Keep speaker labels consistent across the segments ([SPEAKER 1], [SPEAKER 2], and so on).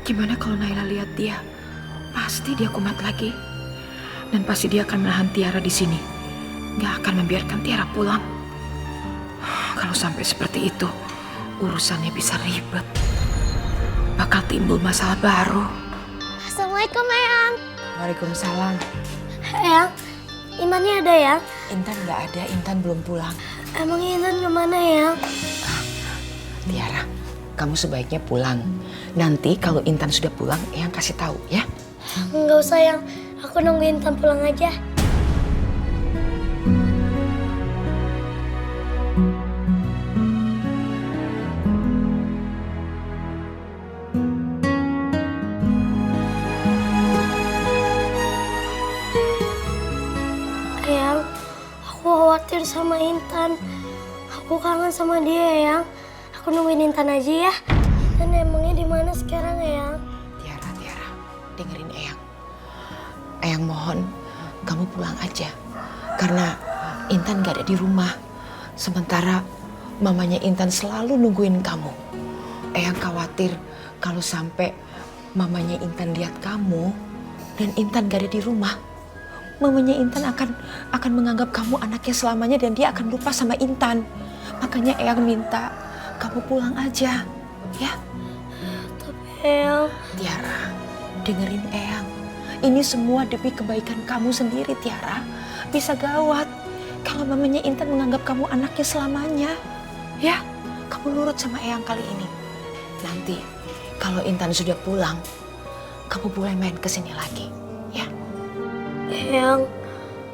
[SPEAKER 1] Gimana kalau Naila lihat dia? Pasti dia kumat lagi. Dan pasti dia akan menahan Tiara di sini. Gak akan membiarkan Tiara pulang. Kalau sampai seperti itu, urusannya bisa ribet. Bakal timbul masalah baru.
[SPEAKER 2] Assalamualaikum, Eyang.
[SPEAKER 1] Waalaikumsalam.
[SPEAKER 2] Eyang, Intannya ada ya?
[SPEAKER 1] Intan gak ada, Intan belum pulang.
[SPEAKER 2] Emangnya Intan kemana ya?
[SPEAKER 1] Tiara, kamu sebaiknya pulang. Nanti kalau Intan sudah pulang, Eyang kasih tahu ya.
[SPEAKER 2] Nggak usah, Yang. Aku nunggu Intan pulang aja. Eyang, aku khawatir sama Intan. Aku kangen sama dia, Eyang. Aku nungguin Intan aja ya. Dan emangnya di mana sekarang, Eyang?
[SPEAKER 1] Tiara, dengerin Eyang. Eyang mohon kamu pulang aja. Karena Intan gak ada di rumah. Sementara mamanya Intan selalu nungguin kamu. Eyang khawatir kalau sampai mamanya Intan lihat kamu dan Intan gak ada di rumah. Mamanya Intan akan menganggap kamu anaknya selamanya dan dia akan lupa sama Intan. Makanya Eyang minta kamu pulang aja, ya.
[SPEAKER 2] Tapi Eyang...
[SPEAKER 1] Tiara, dengerin Eyang. Ini semua demi kebaikan kamu sendiri, Tiara. Bisa gawat kalau mamanya Intan menganggap kamu anaknya selamanya. Ya, kamu nurut sama Eyang kali ini. Nanti kalau Intan sudah pulang, kamu boleh main ke sini lagi, ya.
[SPEAKER 2] Eyang,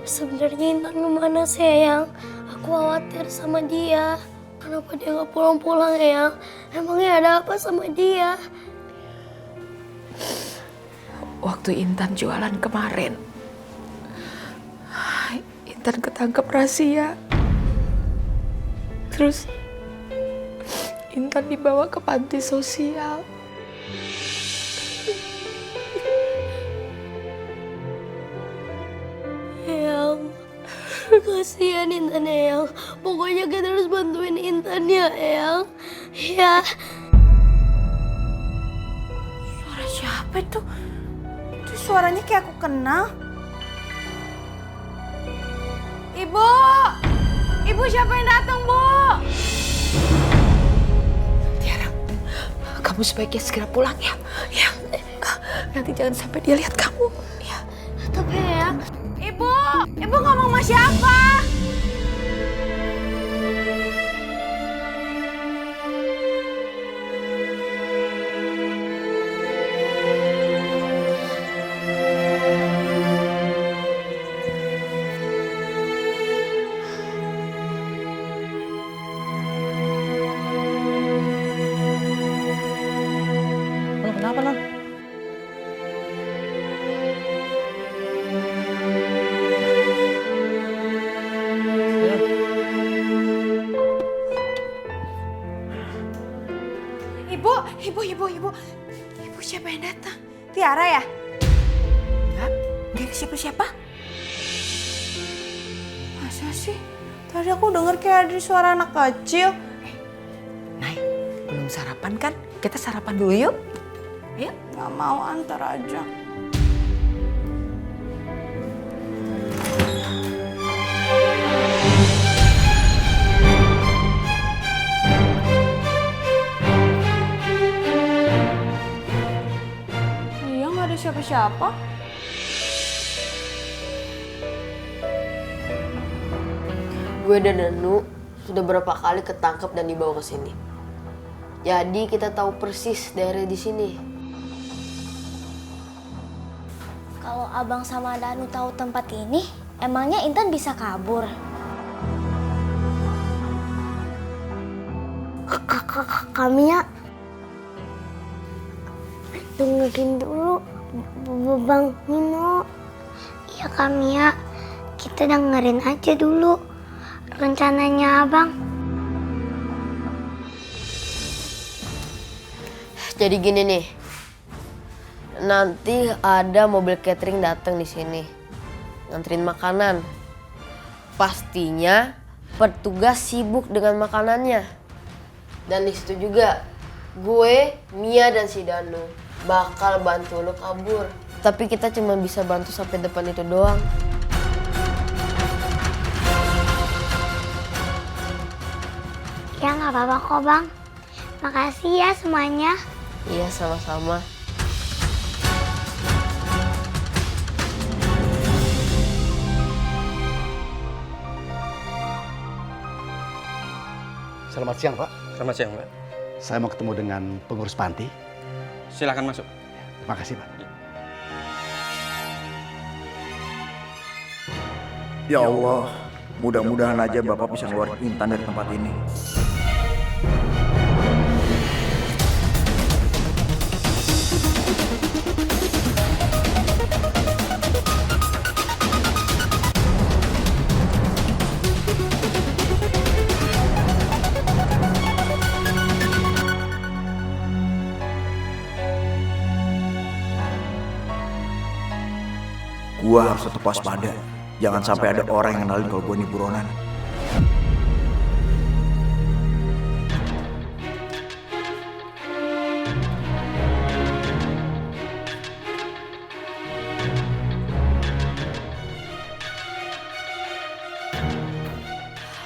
[SPEAKER 2] sebenarnya Intan kemana sih, Eyang? Aku khawatir sama dia. Kenapa dia nggak pulang-pulang, Eyang? Emangnya ada apa sama dia?
[SPEAKER 1] Waktu Intan jualan kemarin, Intan ketangkep rahasia. Terus Intan dibawa ke panti sosial.
[SPEAKER 2] Eyang, kasihan Intan, Eyang. Pokoknya kita harus bantuin Intan ya, Eyang. Ya.
[SPEAKER 3] Suara siapa itu? Itu suaranya kayak aku kenal. Ibu! Ibu, siapa yang datang, Bu?
[SPEAKER 1] Tiara, kamu sebaiknya segera pulang ya. Ya, nanti jangan sampai dia lihat kamu. Ya.
[SPEAKER 2] Tapi Eyang,
[SPEAKER 3] Ibu! Ibu ngomong sama siapa?
[SPEAKER 1] Kenapa, Non?
[SPEAKER 3] Ibu siapa yang datang? Tiara ya?
[SPEAKER 1] Enggak ada siapa-siapa.
[SPEAKER 3] Masa sih? Tadi aku denger kayak ada suara anak kecil.
[SPEAKER 1] Nay, belum sarapan kan? Kita sarapan dulu yuk. Yuk.
[SPEAKER 3] Gak mau, antar aja. Iya, gak ada siapa-siapa.
[SPEAKER 4] Gue dan Nanu sudah berapa kali ketangkep dan dibawa ke sini. Jadi kita tahu persis daerah di sini.
[SPEAKER 2] kalau Abang sama Danu tahu tempat ini, emangnya Intan bisa kabur? Kami ya dengerin dulu Bang Mino. Iya kami ya, kita dengerin aja dulu rencananya Abang.
[SPEAKER 4] Jadi gini nih, nanti ada mobil catering datang di sini, nganterin makanan. Pastinya petugas sibuk dengan makanannya. Dan di situ juga gue, Mia dan si Danu bakal bantu lo kabur. Tapi kita cuma bisa bantu sampai depan itu doang.
[SPEAKER 2] Ya nggak apa-apa kok bang. Makasih ya semuanya.
[SPEAKER 4] Iya, sama-sama.
[SPEAKER 5] Selamat siang, Pak.
[SPEAKER 6] Selamat siang, Pak.
[SPEAKER 5] Saya mau ketemu dengan pengurus panti.
[SPEAKER 6] Silakan masuk.
[SPEAKER 5] Terima kasih, Pak.
[SPEAKER 7] Ya Allah, mudah-mudahan aja Bapak bisa ngeluarin Intan dari tempat ini. Gua harus tetap waspada. Jangan sampai ada orang yang kenalin kalau gue ini buronan.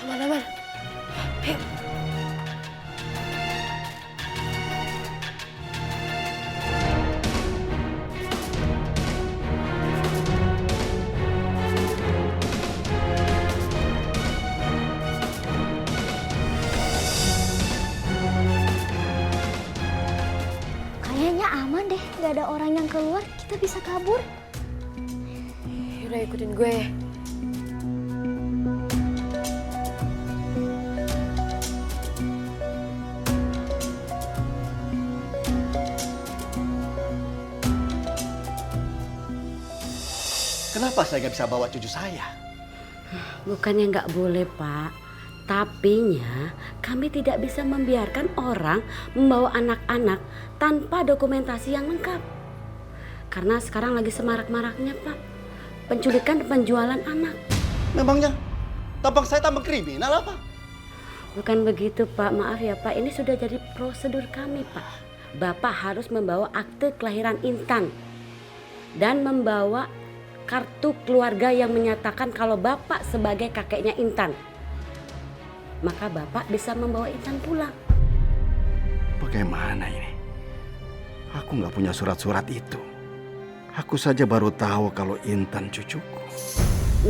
[SPEAKER 4] Aman-aman. Ayo.
[SPEAKER 2] Kayaknya aman deh, nggak ada orang yang keluar, kita bisa kabur.
[SPEAKER 4] Yaudah, ikutin gue.
[SPEAKER 5] Kenapa saya nggak bisa bawa cucu saya?
[SPEAKER 8] Bukannya nggak boleh, Pak. Tapinya kami tidak bisa membiarkan orang membawa anak-anak tanpa dokumentasi yang lengkap. Karena sekarang lagi semarak-maraknya, Pak, penculikan dan penjualan anak.
[SPEAKER 5] Memangnya tampang saya tambah kriminal apa?
[SPEAKER 8] Bukan begitu, Pak. Maaf ya, Pak. Ini sudah jadi prosedur kami, Pak. Bapak harus membawa akte kelahiran Intan dan membawa kartu keluarga yang menyatakan kalau Bapak sebagai kakeknya Intan. Maka Bapak bisa membawa Intan pulang.
[SPEAKER 5] Bagaimana ini? Aku nggak punya surat-surat itu. Aku saja baru tahu kalau Intan cucuku.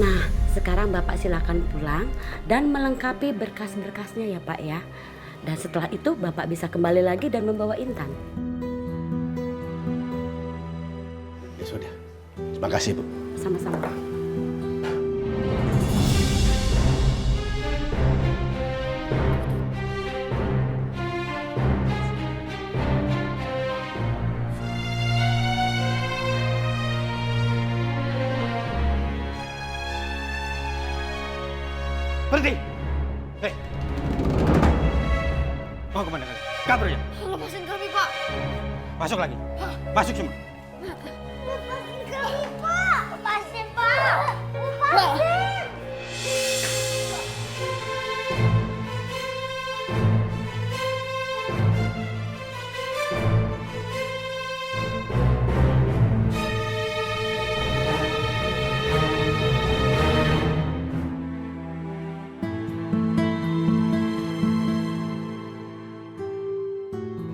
[SPEAKER 8] Nah, sekarang Bapak silakan pulang dan melengkapi berkas-berkasnya ya, Pak ya. Dan setelah itu Bapak bisa kembali lagi dan membawa Intan.
[SPEAKER 5] Ya sudah. Terima kasih, Bu.
[SPEAKER 8] Sama-sama.
[SPEAKER 6] Berhenti! Hei! Mau kemana kalian? Kabur ya?
[SPEAKER 2] Lepasin kami, Pak.
[SPEAKER 6] Masuk lagi. Masuk semua.
[SPEAKER 2] Lepasin kami, Pak. Lepasin, Pak. Lepasin.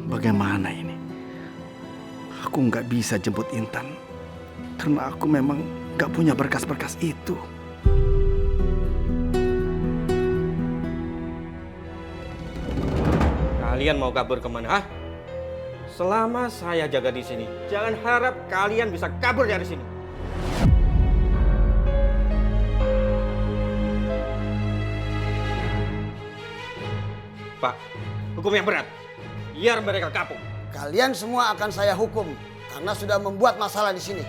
[SPEAKER 5] Bagaimana ini? Aku nggak bisa jemput Intan karena aku memang nggak punya berkas-berkas itu.
[SPEAKER 6] Kalian mau kabur kemana? Hah? Selama saya jaga di sini, jangan harap kalian bisa kabur dari sini. Pak, hukum yang berat. Biar mereka kapok.
[SPEAKER 9] Kalian semua akan saya hukum karena sudah membuat masalah di sini.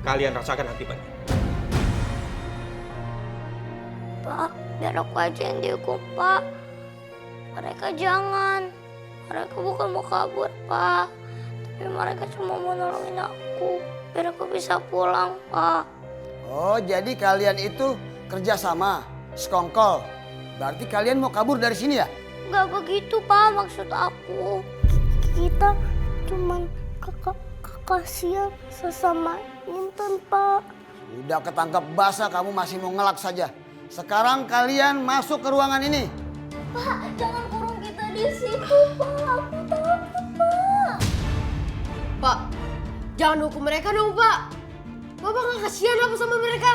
[SPEAKER 6] Kalian rasakan akibatnya.
[SPEAKER 2] Pak, biar aku aja yang dihukum, Pak. Mereka jangan. Mereka bukan mau kabur, Pak. Tapi mereka cuma mau nolongin aku. Biar aku bisa pulang, Pak.
[SPEAKER 9] Oh, jadi kalian itu kerjasama, sekongkol. Berarti kalian mau kabur dari sini ya?
[SPEAKER 2] Nggak begitu, Pak, maksud aku. Kita cuman kasihan sesama Intan, Pak.
[SPEAKER 9] Udah ketangkep basah kamu masih mau ngelak saja. Sekarang kalian masuk ke ruangan ini.
[SPEAKER 2] Pak, jangan kurung kita di situ, Pak. Aku takut, Pak.
[SPEAKER 4] Pak, jangan hukum mereka dong, Pak. Bapak nggak kasihan apa sama mereka?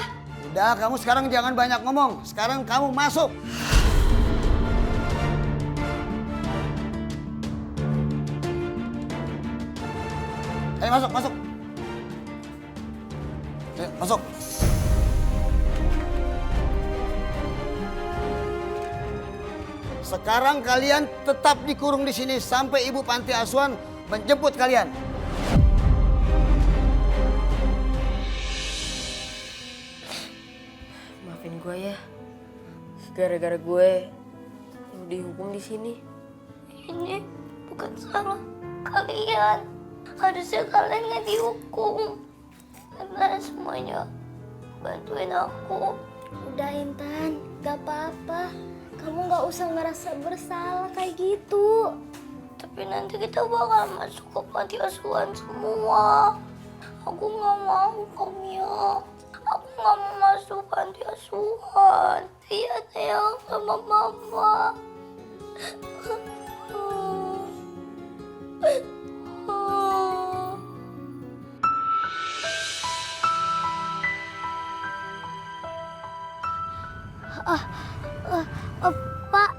[SPEAKER 9] Udah, kamu sekarang jangan banyak ngomong. Sekarang kamu masuk. Ayo masuk, masuk. Ayo, masuk. Sekarang kalian tetap dikurung di sini sampai ibu panti asuhan menjemput kalian.
[SPEAKER 4] Maafin gue ya. Gara-gara gue lu dihukum di sini.
[SPEAKER 2] Ini bukan salah kalian. Harusnya kalian yang dihukum. Karena semuanya bantuin aku. Udah Intan, gak apa-apa. Kamu gak usah ngerasa bersalah kayak gitu. Tapi nanti kita bakal masuk ke panti asuhan semua. Aku gak mau, Kamia. Aku gak mau masuk panti asuhan. Lihat ya sama mama. Pak,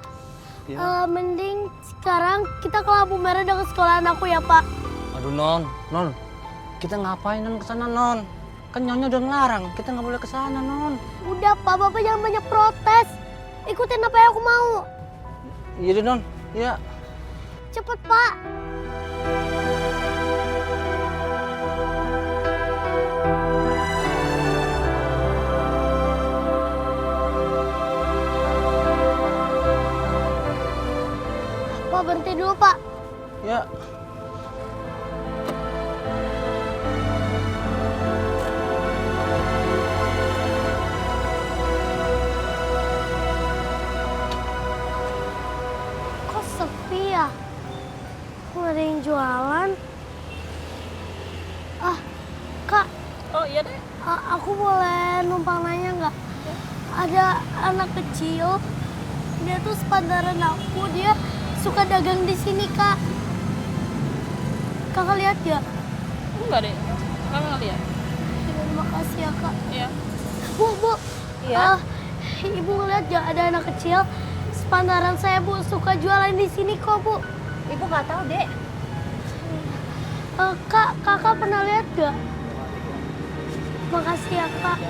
[SPEAKER 2] mending sekarang kita ke lampu merah dekat sekolahan aku ya, Pak.
[SPEAKER 10] Aduh Non, kita ngapain Non kesana Non? Kan Nyonya udah ngelarang, kita nggak boleh kesana Non.
[SPEAKER 2] Udah Pak, Bapak jangan banyak protes. Ikutin apa yang aku mau.
[SPEAKER 10] Iya deh Non, iya.
[SPEAKER 2] Cepet Pak. Pak berhenti dulu Pak.
[SPEAKER 10] Ya.
[SPEAKER 2] Kok sepi ya? Kok ada yang jualan? Kak.
[SPEAKER 3] Oh iya deh.
[SPEAKER 2] Aku boleh numpang nanya nggak? Ada anak kecil, dia tuh sepantaran aku, dia suka dagang di sini Kak. Kakak lihat ya?
[SPEAKER 3] Enggak deh. Kakak nggak lihat.
[SPEAKER 2] Terima kasih ya Kak.
[SPEAKER 3] Iya.
[SPEAKER 2] Bu.
[SPEAKER 3] Iya.
[SPEAKER 2] Ibu ngeliat gak ada anak kecil sepantaran saya Bu suka jualan di sini kok Bu.
[SPEAKER 3] Ibu nggak tahu deh.
[SPEAKER 2] Kakak pernah lihat gak? Makasih ya Kak.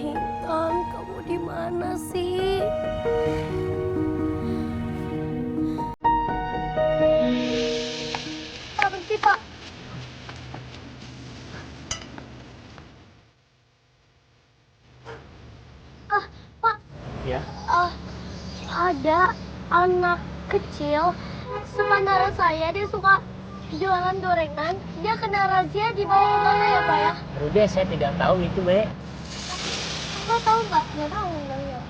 [SPEAKER 2] Intan, kamu di mana sih? Pak, berhenti Pak. Pak.
[SPEAKER 10] Ya.
[SPEAKER 2] Ada anak kecil sepantaran saya, dia suka jualan gorengan. Dia kena razia di bawah mana ya Pak ya?
[SPEAKER 10] Udah, saya tidak tahu itu, Be.
[SPEAKER 2] Kakak tahu nggak? Nggak tahu enggak ya.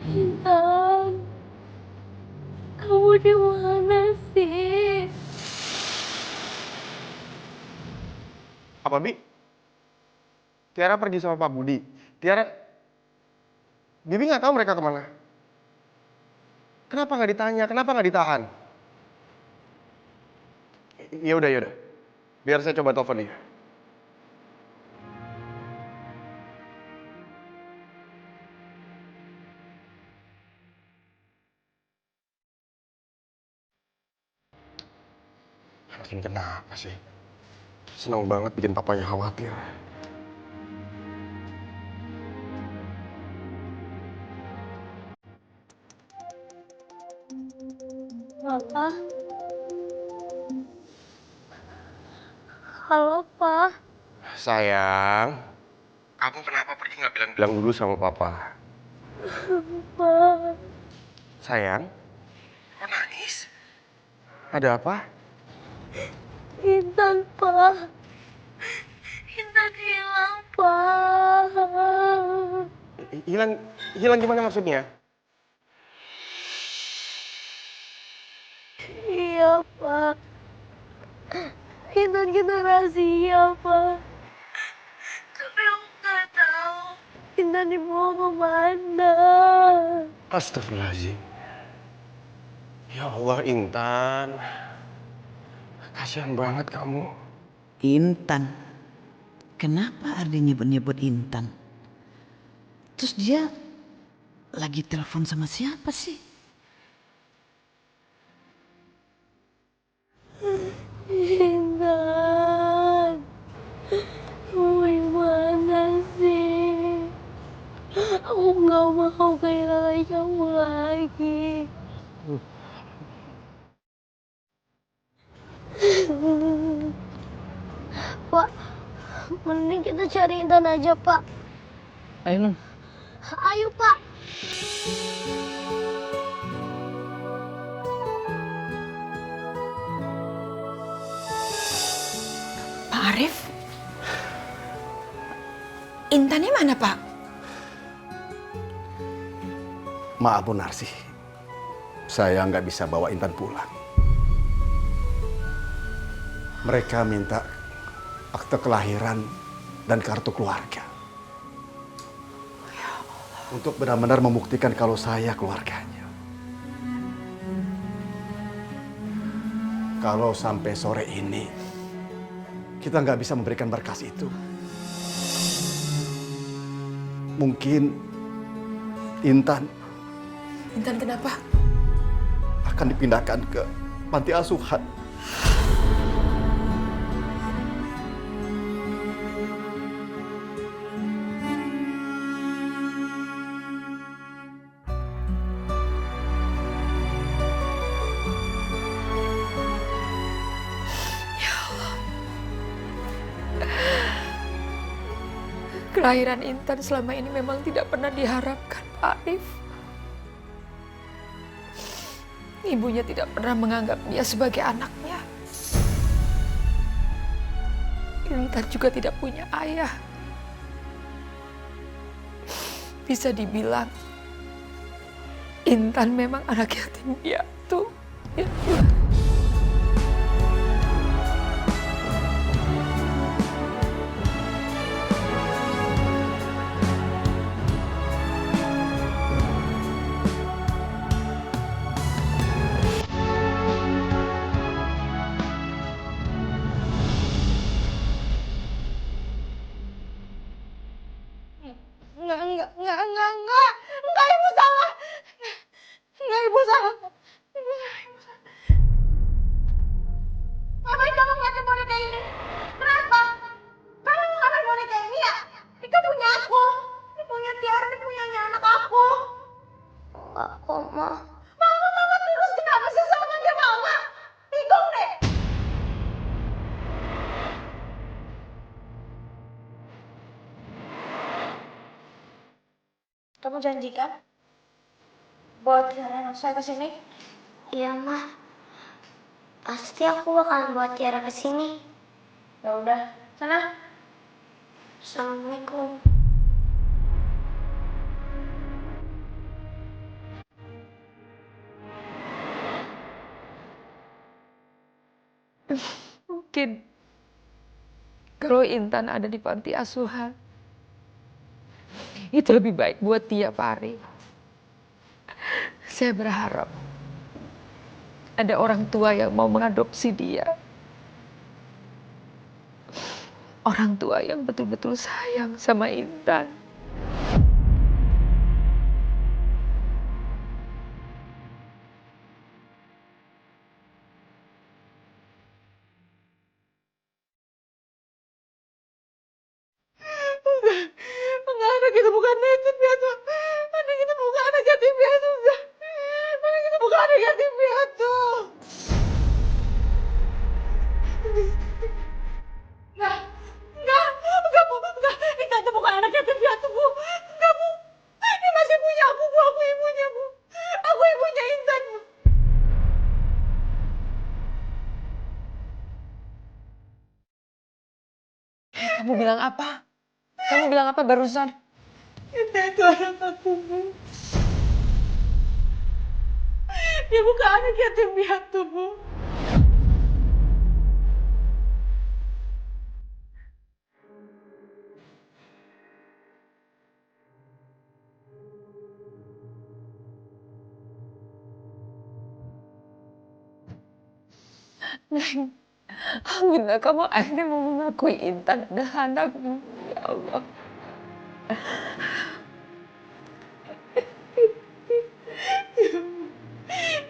[SPEAKER 2] Intan, kamu di mana sih?
[SPEAKER 11] Apa, Bi? Tiara pergi sama Pak Budi. Tiara... Bibi nggak tahu mereka kemana. Kenapa nggak ditanya? Kenapa nggak ditahan? Ya udah, ya udah. Biar saya coba telepon dia. Ini kenapa sih? Senang banget bikin papanya khawatir.
[SPEAKER 2] Papa. Halo, Pa.
[SPEAKER 11] Sayang, kamu kenapa pergi nggak bilang-bilang dulu sama papa?
[SPEAKER 2] Pa.
[SPEAKER 11] Sayang, kok nangis? Ada apa?
[SPEAKER 2] Intan, Pa. Intan hilang, Pa.
[SPEAKER 11] Hilang gimana maksudnya?
[SPEAKER 2] Iya, Pa. Intan kena razia, Pa. Tapi aku nggak tahu Intan dibawa kemana.
[SPEAKER 11] Astagfirullahaladzim. Ya Allah, Intan. Kasihan banget kamu.
[SPEAKER 12] Intan. Kenapa Ardi nyebut-nyebut Intan? Terus dia lagi telepon sama siapa sih?
[SPEAKER 2] Intan. Kamu gimana sih? Aku nggak mau kehilangan kamu lagi. Pak, mending kita cari Intan aja, Pak.
[SPEAKER 10] Ayo, Non.
[SPEAKER 2] Ayo, Pak.
[SPEAKER 1] Pak Arif? Intannya mana, Pak?
[SPEAKER 5] Maaf Bu Narsi, saya nggak bisa bawa Intan pulang. Mereka minta akte kelahiran dan kartu keluarga. Untuk benar-benar membuktikan kalau saya keluarganya. Kalau sampai sore ini kita nggak bisa memberikan berkas itu, mungkin Intan
[SPEAKER 1] Kenapa?
[SPEAKER 5] akan dipindahkan ke panti asuhan.
[SPEAKER 1] Kelahiran Intan selama ini memang tidak pernah diharapkan, Pak Arif. Ibunya tidak pernah menganggap dia sebagai anaknya. Intan juga tidak punya ayah. Bisa dibilang, Intan memang anak yatim piatu. Ya Allah.
[SPEAKER 3] Enggak, Ibu salah. Enggak, Ibu salah. Ibu salah. Ngapain kamu ngeliatin boneka ini? Kenapa? Kamu mau ngapain boneka ini ya? Itu punya aku. Ini punya Tiara, ini punya anak aku.
[SPEAKER 2] Enggak kok, Ma.
[SPEAKER 3] Mama terus kenapa sih sama dia, Mama? Bingung deh. Kamu janjikan bawa Tiara saya ke sini?
[SPEAKER 2] Iya, Ma. Pasti aku bakalan bawa Tiara ke sini.
[SPEAKER 3] Ya udah, sana.
[SPEAKER 2] Assalamualaikum.
[SPEAKER 1] Mungkin
[SPEAKER 13] kalau Intan ada di panti asuhan. Itu lebih baik buat dia, Pak Ari. Saya berharap ada orang tua yang mau mengadopsi dia. Orang tua yang betul-betul sayang sama Intan.
[SPEAKER 3] Enggak, anak itu bukan yatim piatu. Anak itu bukan anak yatim piatu. Anak itu bukan anak yatim piatu. Enggak, Bu. Enggak. Intan itu bukan anak yatim piatu, Bu. Enggak, Bu. Dia masih punya aku, Bu. Aku ibunya, Bu. Aku ibunya Intan, Bu.
[SPEAKER 13] Kamu bilang apa? Kamu bilang apa barusan?
[SPEAKER 3] Intan itu anak aku, Bu. Dia bukan anak yatim piatu, Bu.
[SPEAKER 13] Neng, alhamdulillah kamu akhirnya mau mengakui Intan adalah anakmu. Ya Allah.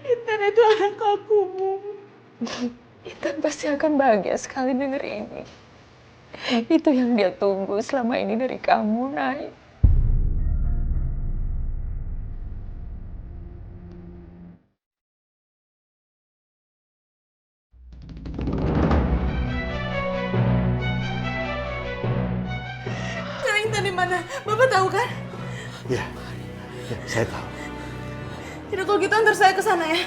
[SPEAKER 3] Intan itu anak aku, Bu.
[SPEAKER 13] Intan pasti akan bahagia sekali denger ini. Itu yang dia tunggu selama ini dari kamu, Nay.
[SPEAKER 3] Nah, Intan di mana? Bapak tahu kan?
[SPEAKER 5] Ya, saya tahu.
[SPEAKER 3] Tidak, kalau gitu antar saya ke sana ya.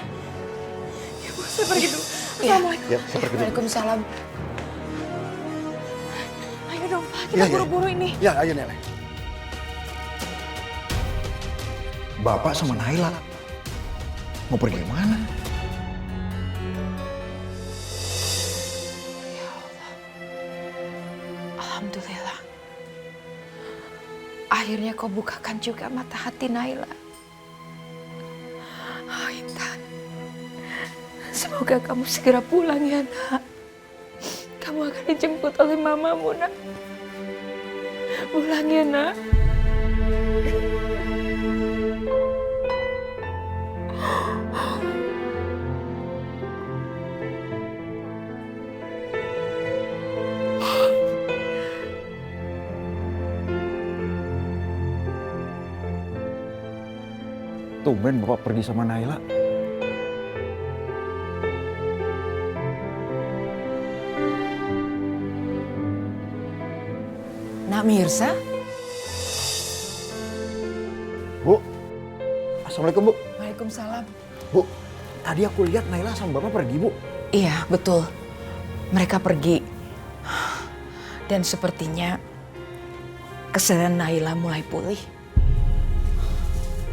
[SPEAKER 3] Ya, Bu, saya pergi dulu. Assalamualaikum.
[SPEAKER 5] Ya, saya pergi dulu.
[SPEAKER 13] Waalaikumsalam.
[SPEAKER 3] Ayo dong, Pak. Kita buru-buru ini.
[SPEAKER 5] Ya, ayo Nenek. Bapak sama Naila mau pergi kemana?
[SPEAKER 1] Alhamdulillah. Akhirnya kau bukakan juga mata hati Naila. Oh, Intan. Semoga kamu segera pulang ya, Nak. Kamu akan dijemput oleh mamamu, Nak. Pulang ya, Nak.
[SPEAKER 7] Tumben Bapak pergi sama Naila.
[SPEAKER 1] Nak Mirza?
[SPEAKER 7] Bu, Assalamualaikum, Bu.
[SPEAKER 1] Waalaikumsalam.
[SPEAKER 7] Bu, tadi aku lihat Naila sama Bapak pergi, Bu.
[SPEAKER 1] Iya, betul. Mereka pergi. Dan sepertinya kesadaran Naila mulai pulih.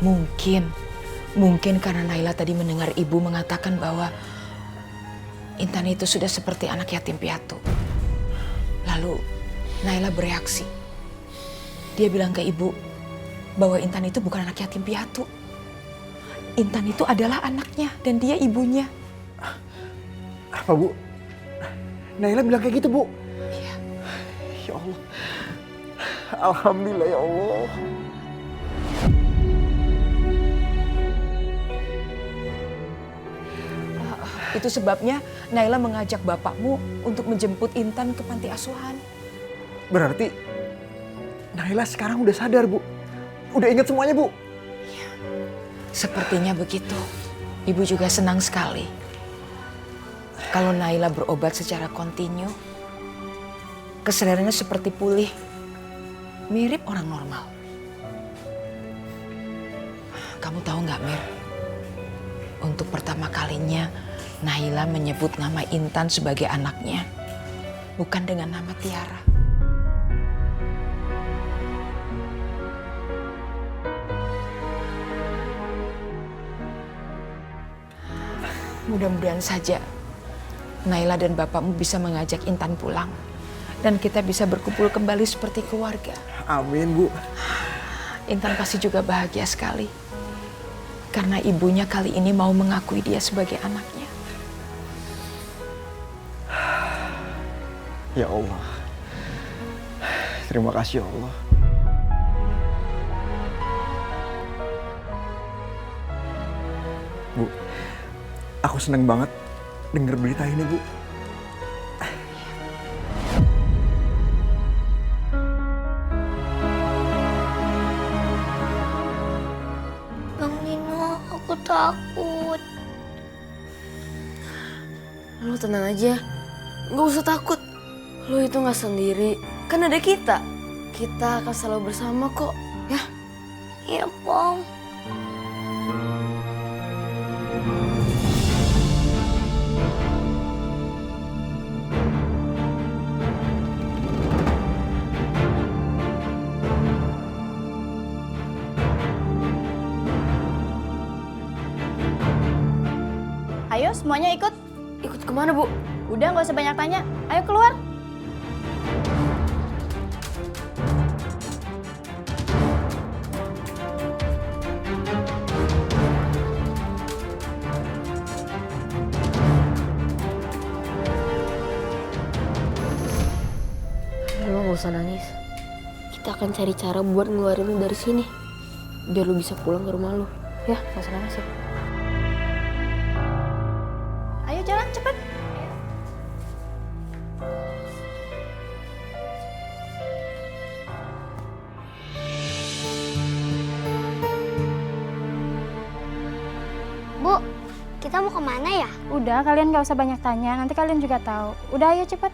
[SPEAKER 1] Mungkin karena Naila tadi mendengar ibu mengatakan bahwa Intan itu sudah seperti anak yatim piatu. Lalu Naila bereaksi. Dia bilang ke ibu bahwa Intan itu bukan anak yatim piatu. Intan itu adalah anaknya dan dia ibunya.
[SPEAKER 7] Apa, Bu? Naila bilang kayak gitu, Bu?
[SPEAKER 1] Iya.
[SPEAKER 7] Ya Allah. Alhamdulillah ya Allah.
[SPEAKER 1] Itu sebabnya Naila mengajak bapakmu untuk menjemput Intan ke panti asuhan.
[SPEAKER 7] Berarti Naila sekarang udah sadar, Bu. Udah ingat semuanya, Bu.
[SPEAKER 1] Iya. Sepertinya begitu. Ibu juga senang sekali. Kalau Naila berobat secara kontinu, kesadarannya seperti pulih. Mirip orang normal. Kamu tahu nggak, Mir? Untuk pertama kalinya Naila menyebut nama Intan sebagai anaknya, bukan dengan nama Tiara. Mudah-mudahan saja Naila dan bapakmu bisa mengajak Intan pulang. dan kita bisa berkumpul kembali seperti keluarga.
[SPEAKER 7] Amin, Bu.
[SPEAKER 1] Intan pasti juga bahagia sekali karena ibunya kali ini mau mengakui dia sebagai anaknya.
[SPEAKER 7] Ya Allah. Terima kasih ya Allah. Bu, aku seneng banget denger berita ini, Bu.
[SPEAKER 2] Bang Nino, aku takut.
[SPEAKER 4] Lo tenang aja, nggak usah takut. Lo itu nggak sendiri, kan ada kita. Kita akan selalu bersama kok, ya?
[SPEAKER 2] Iya, Bang.
[SPEAKER 14] Ayo semuanya ikut.
[SPEAKER 4] Ikut kemana, Bu?
[SPEAKER 14] Udah nggak usah banyak tanya. Ayo keluar.
[SPEAKER 4] Lo nggak usah nangis. Kita akan cari cara buat ngeluarin lo dari sini. Biar lo bisa pulang ke rumah lo. Ya, nggak usah nangis ya.
[SPEAKER 14] Ayo jalan cepet.
[SPEAKER 2] Bu, kita mau kemana ya?
[SPEAKER 14] Udah, kalian nggak usah banyak tanya. Nanti kalian juga tahu. Udah, ayo cepet.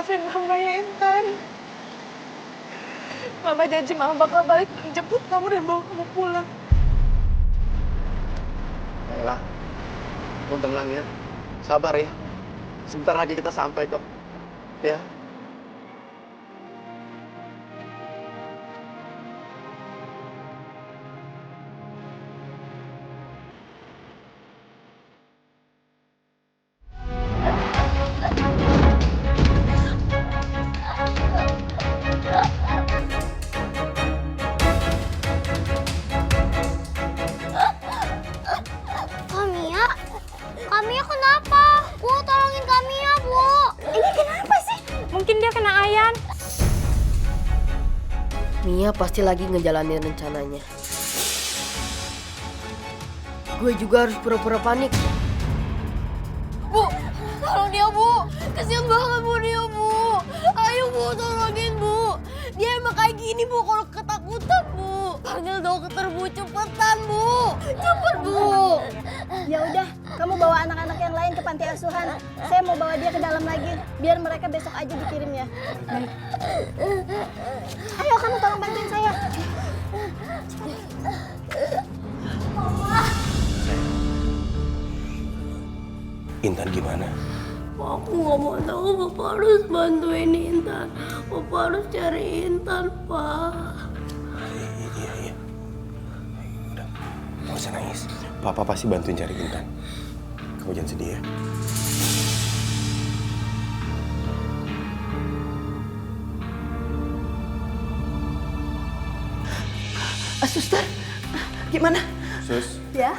[SPEAKER 3] Maafin Mama ya, Intan. Mama janji Mama bakal balik jemput kamu dan bawa kamu pulang.
[SPEAKER 5] Nailah, kamu tenang ya. Sabar ya. Sebentar lagi kita sampai kok. Ya.
[SPEAKER 2] Kamia? Kamia kenapa? Bu, tolongin Kamia, Bu.
[SPEAKER 14] Ini kenapa sih? Mungkin dia kena ayan.
[SPEAKER 4] Mia pasti lagi ngejalanin rencananya. Gue juga harus pura-pura panik.
[SPEAKER 2] Bu, tolong dia, Bu. Kasian banget, Bu, dia, Bu. Ayo, Bu, tolongin, Bu. Dia emang kayak gini, Bu, kalau ketakutan, Bu. Panggil dokter, Bu, cepetan, Bu. Cepet, Bu.
[SPEAKER 14] Ya udah, kamu bawa anak-anak yang lain ke panti asuhan. Saya mau bawa dia ke dalam lagi, biar mereka besok aja dikirim ya. Baik. Ayo kamu tolong bantuin saya.
[SPEAKER 6] Intan gimana?
[SPEAKER 2] Aku nggak mau tahu, Papa harus bantuin Intan. Papa harus cari Intan, Pak.
[SPEAKER 6] Iya. Udah, gak usah nangis. Papa pasti bantuin cari Intan. Kamu jangan sedih ya.
[SPEAKER 1] Suster, gimana?
[SPEAKER 6] Sus,
[SPEAKER 14] Ya.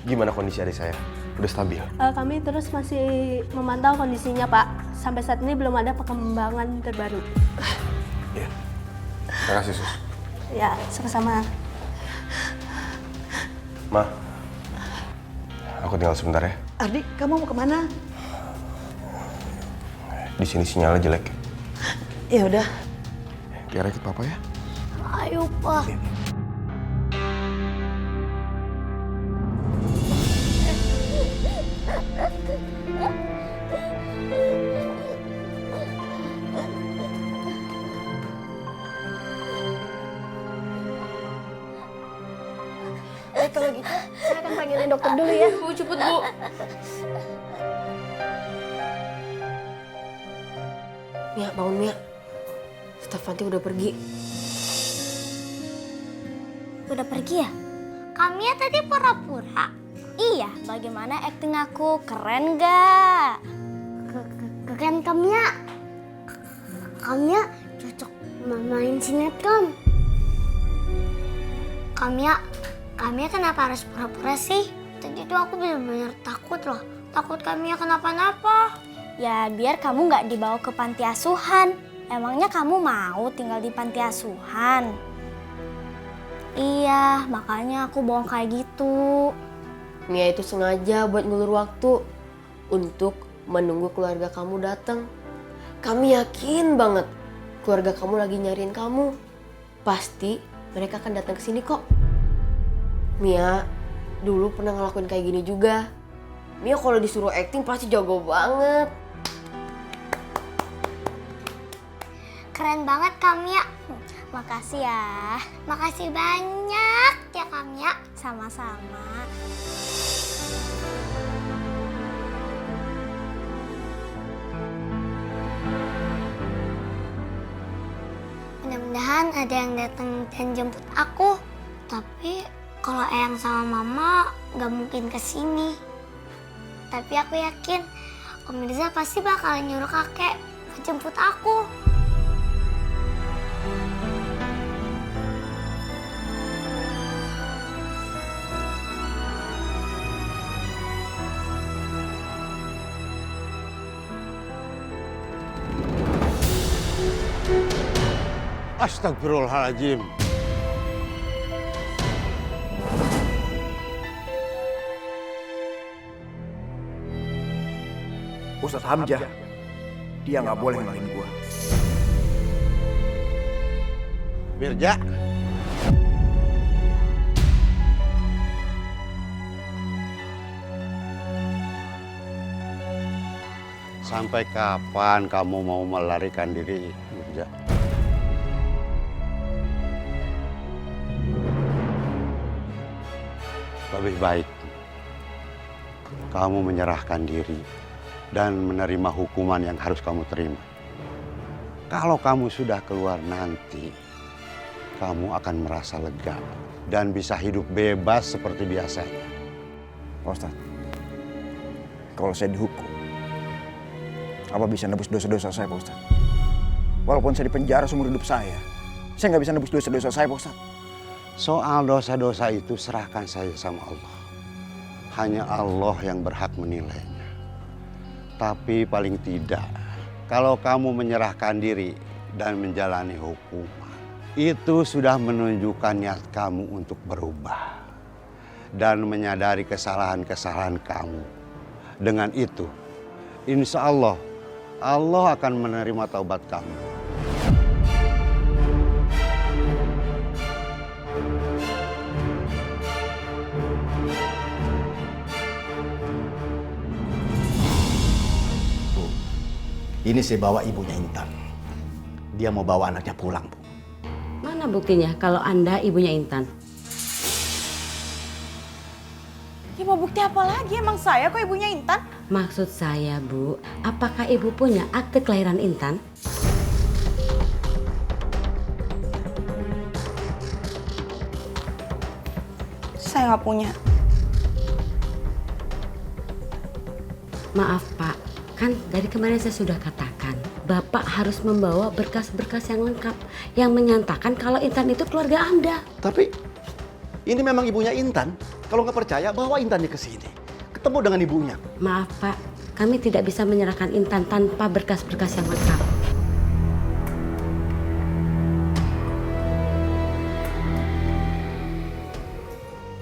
[SPEAKER 6] Gimana kondisi adik saya? Udah stabil?
[SPEAKER 15] Kami terus masih memantau kondisinya, Pak. Sampai saat ini belum ada perkembangan terbaru.
[SPEAKER 6] Iya. Terima kasih, Sus.
[SPEAKER 15] Ya, sama-sama.
[SPEAKER 6] Ma, aku tinggal sebentar ya.
[SPEAKER 12] Ardi, kamu mau kemana?
[SPEAKER 6] Di sini sinyalnya jelek.
[SPEAKER 12] Ya udah.
[SPEAKER 6] Tiara ikut papa ya.
[SPEAKER 2] Ayo, Pak.
[SPEAKER 14] Kalau gitu, saya akan panggilin dokter dulu ya.
[SPEAKER 4] Bu, cepet Bu. Mia, bangun Mia. Stefanti udah pergi.
[SPEAKER 2] Udah pergi ya? Kamia tadi pura-pura. Iya, bagaimana akting aku? Keren gak? Keren Kamia. Kamia cocok main sinetron. Kamia kenapa harus pura-pura sih? Tadi tuh aku benar-benar takut loh. Takut Kamia kenapa-napa. Ya biar kamu nggak dibawa ke panti asuhan. Emangnya kamu mau tinggal di panti asuhan? Iya, makanya aku bohong kayak gitu.
[SPEAKER 4] Mia itu sengaja buat ngulur waktu untuk menunggu keluarga kamu datang. Kami yakin banget keluarga kamu lagi nyariin kamu. Pasti mereka akan datang ke sini kok. Mia dulu pernah ngelakuin kayak gini juga. Mia kalau disuruh acting pasti jago banget.
[SPEAKER 2] Keren banget Kamia. Makasih ya. Makasih banyak ya Kamia. Sama-sama. Mudah-mudahan ada yang datang dan jemput aku. Tapi kalau Eyang sama Mama nggak mungkin kesini. Tapi aku yakin Om Mirza pasti bakal nyuruh kakek jemput aku.
[SPEAKER 16] Astagfirullahaladzim.
[SPEAKER 7] Ustadz Hamzah, dia nggak boleh ngalahin gua.
[SPEAKER 16] Mirza. Sampai kapan kamu mau melarikan diri, Mirza? Lebih baik kamu menyerahkan diri dan menerima hukuman yang harus kamu terima. Kalau kamu sudah keluar nanti, kamu akan merasa lega dan bisa hidup bebas seperti biasanya.
[SPEAKER 7] Ustadz, kalau saya dihukum, apa bisa nebus dosa-dosa saya, Pak Ustadz? Walaupun saya dipenjara seumur hidup saya nggak bisa nebus dosa-dosa saya, Pak Ustadz.
[SPEAKER 16] Soal dosa-dosa itu serahkan saja sama Allah. Hanya Allah yang berhak menilainya. Tapi paling tidak, kalau kamu menyerahkan diri dan menjalani hukuman, itu sudah menunjukkan niat kamu untuk berubah dan menyadari kesalahan-kesalahan kamu. Dengan itu, insya Allah, Allah akan menerima taubat kamu.
[SPEAKER 5] Ini saya bawa ibunya Intan. Dia mau bawa anaknya pulang, Bu.
[SPEAKER 8] Mana buktinya kalau Anda ibunya Intan?
[SPEAKER 17] Ya mau bukti apa lagi? Emang saya kok ibunya Intan?
[SPEAKER 8] Maksud saya, Bu, apakah Ibu punya akte kelahiran Intan?
[SPEAKER 17] Saya nggak punya.
[SPEAKER 8] Maaf, Pak. Kan dari kemarin saya sudah katakan, Bapak harus membawa berkas-berkas yang lengkap yang menyatakan kalau Intan itu keluarga Anda.
[SPEAKER 5] Tapi ini memang ibunya Intan. Kalau nggak percaya, bawa Intannya ke sini. Ketemu dengan ibunya.
[SPEAKER 8] Maaf Pak, kami tidak bisa menyerahkan Intan tanpa berkas-berkas yang lengkap.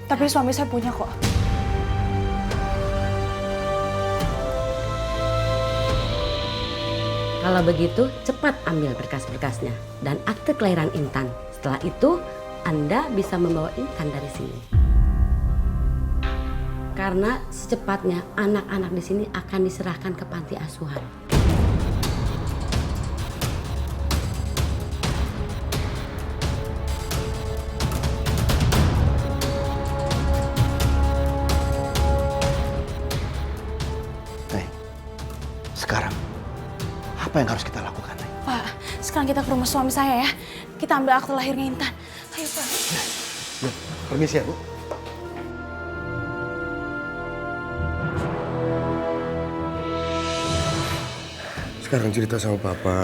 [SPEAKER 17] Tapi suami saya punya kok.
[SPEAKER 8] Kalau begitu, cepat ambil berkas-berkasnya dan akte kelahiran Intan. Setelah itu, Anda bisa membawa Intan dari sini. Karena secepatnya anak-anak di sini akan diserahkan ke panti asuhan.
[SPEAKER 5] Sekarang, apa yang harus kita lakukan?
[SPEAKER 17] Pak, sekarang kita ke rumah suami saya ya. Kita ambil akte lahirnya Intan. Ayo Pak.
[SPEAKER 5] Ya, permisi ya Bu.
[SPEAKER 6] Sekarang cerita sama Papa.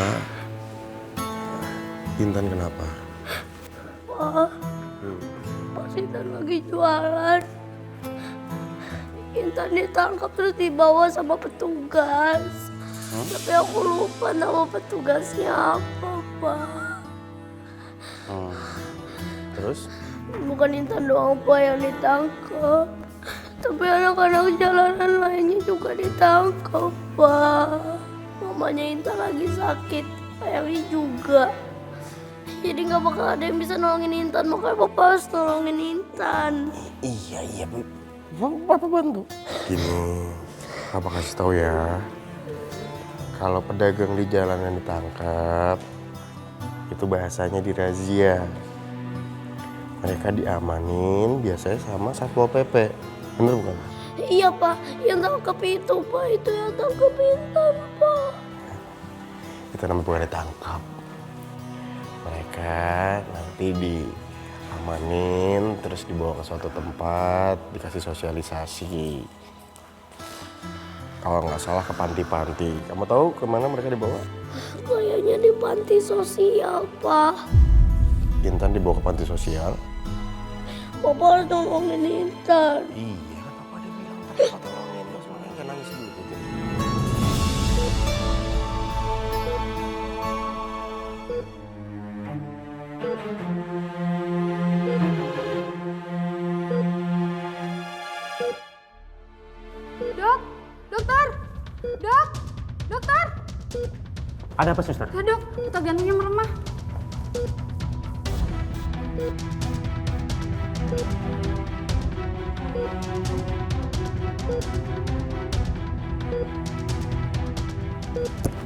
[SPEAKER 6] Intan kenapa?
[SPEAKER 2] Pak, Pak Intan lagi jualan. Intan ditangkap terus dibawa sama petugas. Tapi aku lupa nama petugasnya apa, Pak.
[SPEAKER 6] Terus?
[SPEAKER 2] Bukan Intan doang, Pak, yang ditangkap. Tapi anak-anak jalanan lainnya juga ditangkap, Pak. Mamanya Intan lagi sakit, Ayahnya juga. Jadi nggak bakal ada yang bisa nolongin Intan, makanya Papa harus nolongin Intan.
[SPEAKER 6] Iya, Bu. Papa bantu. Gini, Papa kasih tahu ya. Kalau pedagang di jalanan ditangkap, itu bahasanya dirazia. Mereka diamanin biasanya sama Satpol PP. Bener bukan?
[SPEAKER 2] Iya, Pak. Yang tangkap itu, Pak. Itu yang tangkap Intan, Pak.
[SPEAKER 6] Itu namanya bukan ditangkap. Mereka nanti diamanin, terus dibawa ke suatu tempat, dikasih sosialisasi. Kalau nggak salah ke panti-panti. Kamu tahu kemana mereka dibawa?
[SPEAKER 2] Kayaknya di panti sosial, Pak.
[SPEAKER 6] Intan dibawa ke panti sosial.
[SPEAKER 2] Papa harus nolongin Intan.
[SPEAKER 6] Iya, kan Papa udah bilang tadi Papa tolongin. Lo semuanya nggak nangis dulu.
[SPEAKER 3] Dok, dokter, dokter.
[SPEAKER 10] Ada apa, Suster?
[SPEAKER 3] Ya dok, detak jantungnya melemah.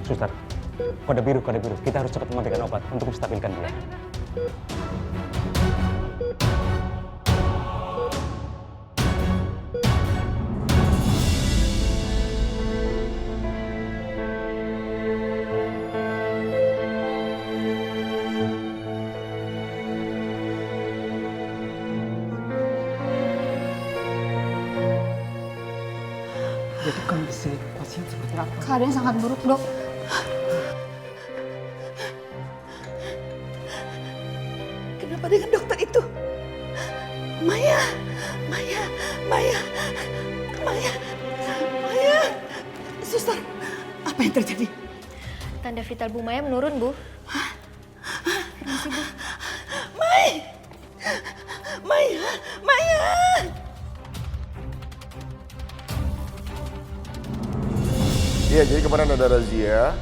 [SPEAKER 10] Suster, kode biru. Kita harus cepat memberikan obat untuk menstabilkan dia.
[SPEAKER 12] Jadi kondisi pasien seperti apa?
[SPEAKER 3] Keadaan sangat buruk, dok.
[SPEAKER 12] Kenapa dengan dokter itu? Maya. Suster, apa yang terjadi?
[SPEAKER 18] Tanda vital Bu Maya menurun, Bu.
[SPEAKER 12] Permisi, Bu. Maya.
[SPEAKER 6] Iya, jadi kemarin ada razia.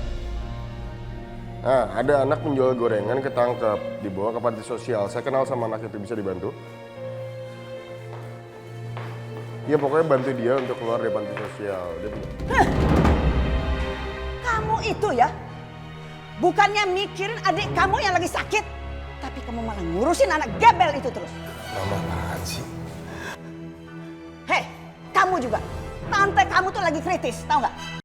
[SPEAKER 6] Nah, ada anak menjual gorengan ketangkep, dibawa ke panti sosial. Saya kenal sama anak itu, bisa dibantu? Iya, pokoknya bantu dia untuk keluar dari panti sosial.
[SPEAKER 12] Kamu itu ya, bukannya mikirin adik kamu yang lagi sakit, tapi kamu malah ngurusin anak gebel itu terus.
[SPEAKER 6] Mama apaan sih?
[SPEAKER 12] Hei, kamu juga. Tante kamu tuh lagi kritis, tahu nggak?